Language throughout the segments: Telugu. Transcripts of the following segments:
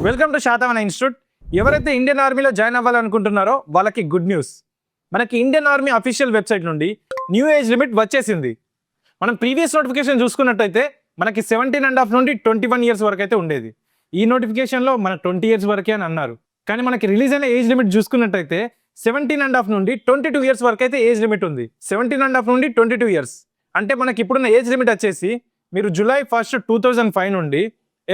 Welcome to Satavahana institute. ఎవరైతే ఇండియన్ ఆర్మీలో జాయిన్ అవ్వాలనుకుంటున్నారో వాళ్ళకి గుడ్ న్యూస్. మనకి ఇండియన్ ఆర్మీ అఫీషియల్ వెబ్సైట్ నుండి న్యూ ఏజ్ లిమిట్ వచ్చేసింది. మనం ప్రీవియస్ నోటిఫికేషన్ చూసుకున్నట్టయితే మనకి 17.5 నుండి 21 ఇయర్స్ వరకు అయితే ఉండేది. ఈ నోటిఫికేషన్లో మన 20 ఇయర్స్ వరకే అని అన్నారు. కానీ మనకి రిలీజ్ అయిన ఏజ్ లిమిట్ చూసుకున్నట్టయితే 17.5 నుండి 22 ఇయర్స్ వరకు అయితే ఏజ్ లిమిట్ ఉంది. 17.5 నుండి 22 ఇయర్స్ అంటే మనకి ఇప్పుడున్న ఏజ్ లిమిట్ వచ్చేసి మీరు జూలై 1, 2005 నుండి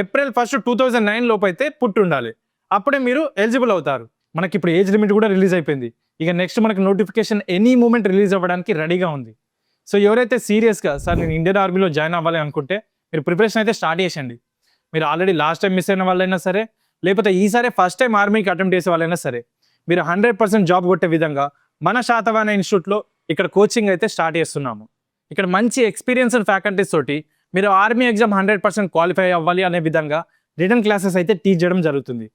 ఏప్రిల్ 1, 2009 లోపు అయితే పుట్టి ఉండాలి. అప్పుడే మీరు ఎలిజిబుల్ అవుతారు. మనకి ఇప్పుడు ఏజ్ లిమిట్ కూడా రిలీజ్ అయిపోయింది. ఇక నెక్స్ట్ మనకి నోటిఫికేషన్ ఎనీ మూమెంట్ రిలీజ్ అవ్వడానికి రెడీగా ఉంది. సో ఎవరైతే సీరియస్గా సార్ నేను ఇండియన్ ఆర్మీలో జాయిన్ అవ్వాలి అనుకుంటే మీరు ప్రిపరేషన్ అయితే స్టార్ట్ చేయండి. మీరు ఆల్రెడీ లాస్ట్ టైం మిస్ అయిన వాళ్ళైనా సరే, లేకపోతే ఈసారి ఫస్ట్ టైం ఆర్మీకి అటెంప్ట్ చేసే వాళ్ళైనా సరే, మీరు 100% జాబ్ కొట్టే విధంగా మన శాతవాహన ఇన్స్టిట్యూట్లో ఇక్కడ కోచింగ్ అయితే స్టార్ట్ చేస్తున్నాము. ఇక్కడ మంచి ఎక్స్పీరియన్స్డ్ ఫ్యాకల్టీస్ తోటి మీరు ఆర్మీ ఎగ్జామ్ 100% క్వాలిఫై అవ్వాలి అనే విధంగా రిటర్న్ క్లాసెస్ అయితే టీచ్ చేయడం జరుగుతుంది.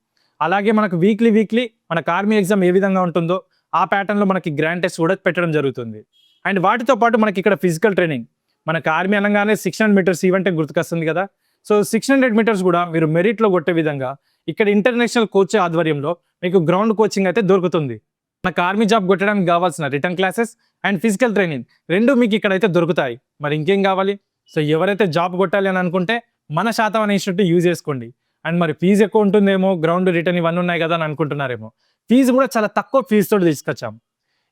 అలాగే మనకు వీక్లీ మనకు ఆర్మీ ఎగ్జామ్ ఏ విధంగా ఉంటుందో ఆ ప్యాటర్న్లో మనకి గ్రాండ్ టెస్ట్ కూడా పెట్టడం జరుగుతుంది. అండ్ వాటితో పాటు మనకి ఇక్కడ ఫిజికల్ ట్రైనింగ్, మనకు ఆర్మీ అనగానే 600 మీటర్స్ ఈవెంట్ గుర్తుకొస్తుంది కదా. సో 600 మీటర్స్ కూడా మీరు మెరిట్లో కొట్టే విధంగా ఇక్కడ ఇంటర్నేషనల్ కోచ్ ఆధ్వర్యంలో మీకు గ్రౌండ్ కోచింగ్ అయితే దొరుకుతుంది. మనకు ఆర్మీ జాబ్ కొట్టడానికి కావాల్సిన return classes and physical training రెండు మీకు ఇక్కడైతే దొరుకుతాయి. మరి ఇంకేం కావాలి? సో ఎవరైతే జాబ్ కొట్టాలి అని అనుకుంటే మన శాతవాహన ఇన్స్టిట్యూట్ యూజ్ చేసుకోండి. అండ్ మరి ఫీజు ఎక్కువ ఉంటుందేమో, గ్రౌండ్ రిటర్న్ ఇవన్నీ ఉన్నాయి కదా అని అనుకుంటున్నారేమో. ఫీజు కూడా చాలా తక్కువ ఫీజుతో తీసుకొచ్చాము.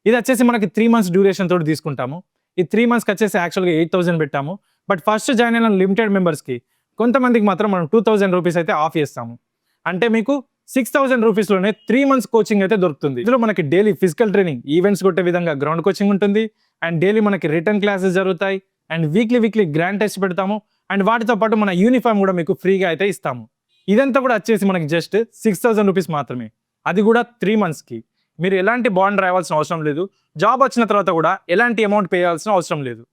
ఇది వచ్చేసి మనకి 3 months డ్యూరేషన్ తోటి తీసుకుంటాము. ఈ 3 monthsకి వచ్చేసి యాక్చువల్గా 8,000 పెట్టాము. బట్ ఫస్ట్ జాయిన్ అయిన లిమిటెడ్ మెంబర్స్కి కొంతమందికి మాత్రం మనం 2,000 రూపీస్ అయితే ఆఫ్ చేస్తాము. అంటే మీకు 6,000 రూపీస్లోనే 3 months కోచింగ్ అయితే దొరుకుతుంది. ఇందులో మనకి డైలీ ఫిజికల్ ట్రైనింగ్, ఈవెంట్స్ కొట్టే విధంగా గ్రౌండ్ కోచింగ్ ఉంటుంది. అండ్ డైలీ మనకి రిటర్న్ క్లాసెస్ జరుగుతాయి. అండ్ వీక్లీ గ్రాండ్ టెస్ట్ పెడతాము. అండ్ వాటితో పాటు మన యూనిఫామ్ కూడా మీకు ఫ్రీగా అయితే ఇస్తాము. ఇదంతా కూడా వచ్చేసి మనకి జస్ట్ 6,000 రూపీస్ మాత్రమే. అది కూడా 3 monthsకి. మీరు ఎలాంటి బాండ్ రావాల్సిన అవసరం లేదు. జాబ్ వచ్చిన తర్వాత కూడా ఎలాంటి అమౌంట్ పే చేయాల్సిన అవసరం లేదు.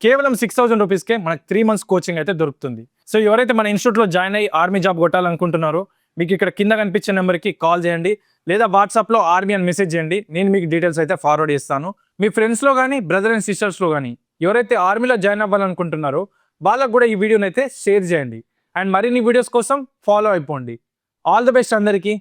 కేవలం 6,000 రూపీస్కే మనకు 3 months కోచింగ్ అయితే దొరుకుతుంది. సో ఎవరైతే మన ఇన్స్టిట్యూట్లో జాయిన్ అయ్యి ఆర్మీ జాబ్ కొట్టాలనుకుంటున్నారో మీకు ఇక్కడ కింద కనిపించే నెంబర్కి కాల్ చేయండి, లేదా వాట్సాప్లో ఆర్మీ అని మెసేజ్ చేయండి. నేను మీకు డీటెయిల్స్ అయితే ఫార్వర్డ్ చేస్తాను. మీ ఫ్రెండ్స్లో కానీ బ్రదర్ అండ్ సిస్టర్స్లో కానీ ఎవరైతే ఆర్మీలో జాయిన్ అవ్వాలనుకుంటున్నారో వాళ్ళకు కూడా ఈ వీడియోని అయితే షేర్ చేయండి. అండ్ మరిన్ని వీడియోస్ కోసం ఫాలో అయిపోండి. ఆల్ ది బెస్ట్ అందరికీ.